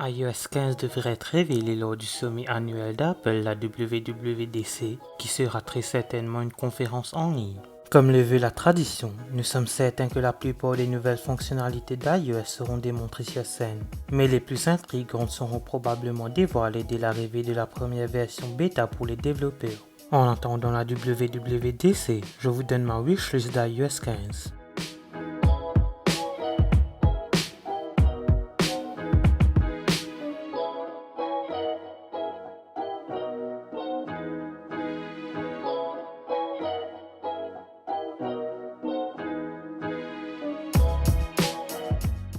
iOS 15 devrait être révélé lors du sommet annuel d'Apple, la WWDC, qui sera très certainement une conférence en ligne. Comme le veut la tradition, nous sommes certains que la plupart des nouvelles fonctionnalités d'iOS seront démontrées sur scène, mais les plus intrigantes seront probablement dévoilées dès l'arrivée de la première version bêta pour les développeurs. En attendant la WWDC, je vous donne ma wishlist d'iOS 15.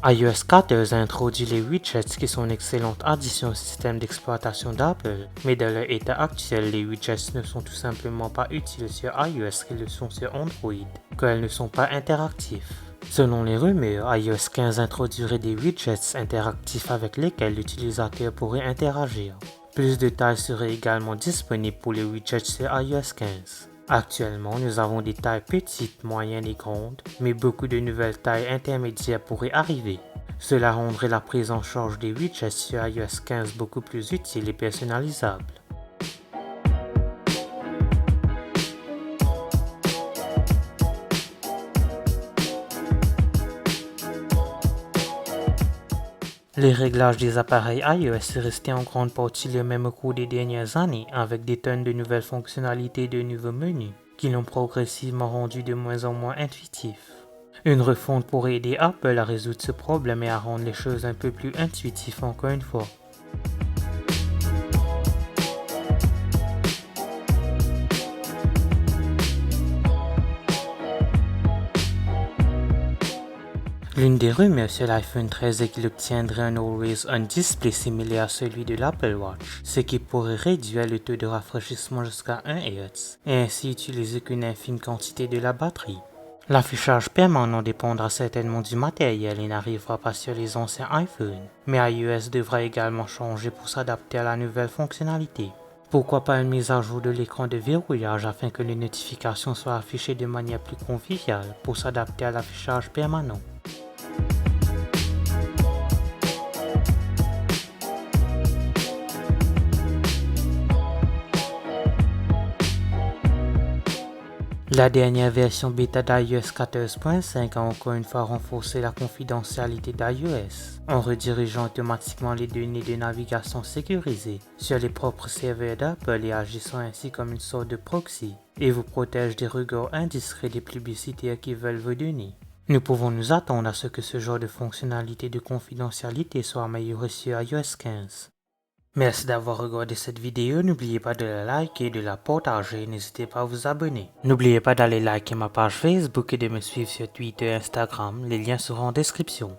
iOS 14 a introduit les widgets qui sont une excellente addition au système d'exploitation d'Apple, mais dans leur état actuel, les widgets ne sont tout simplement pas utiles sur iOS qu'ils le sont sur Android, car elles ne sont pas interactifs. Selon les rumeurs, iOS 15 introduirait des widgets interactifs avec lesquels l'utilisateur pourrait interagir. Plus de tailles seraient également disponibles pour les widgets sur iOS 15. Actuellement, nous avons des tailles petites, moyennes et grandes, mais beaucoup de nouvelles tailles intermédiaires pourraient arriver. Cela rendrait la prise en charge des widgets sur iOS 15 beaucoup plus utile et personnalisable. Les réglages des appareils iOS sont restés en grande partie les mêmes au cours des dernières années, avec des tonnes de nouvelles fonctionnalités et de nouveaux menus, qui l'ont progressivement rendu de moins en moins intuitif. Une refonte pourrait aider Apple à résoudre ce problème et à rendre les choses un peu plus intuitives encore une fois. L'une des rumeurs sur l'iPhone 13 est qu'il obtiendrait un Always On display similaire à celui de l'Apple Watch, ce qui pourrait réduire le taux de rafraîchissement jusqu'à 1 Hz et ainsi utiliser qu'une infime quantité de la batterie. L'affichage permanent dépendra certainement du matériel et n'arrivera pas sur les anciens iPhones, mais iOS devra également changer pour s'adapter à la nouvelle fonctionnalité. Pourquoi pas une mise à jour de l'écran de verrouillage afin que les notifications soient affichées de manière plus conviviale pour s'adapter à l'affichage permanent. La dernière version bêta d'iOS 14.5 a encore une fois renforcé la confidentialité d'iOS, en redirigeant automatiquement les données de navigation sécurisées sur les propres serveurs d'Apple et agissant ainsi comme une sorte de proxy, et vous protège des regards indiscrets des publicitaires qui veulent vos données. Nous pouvons nous attendre à ce que ce genre de fonctionnalité de confidentialité soit amélioré sur iOS 15. Merci d'avoir regardé cette vidéo, n'oubliez pas de la liker et de la partager, n'hésitez pas à vous abonner. N'oubliez pas d'aller liker ma page Facebook et de me suivre sur Twitter et Instagram, les liens seront en description.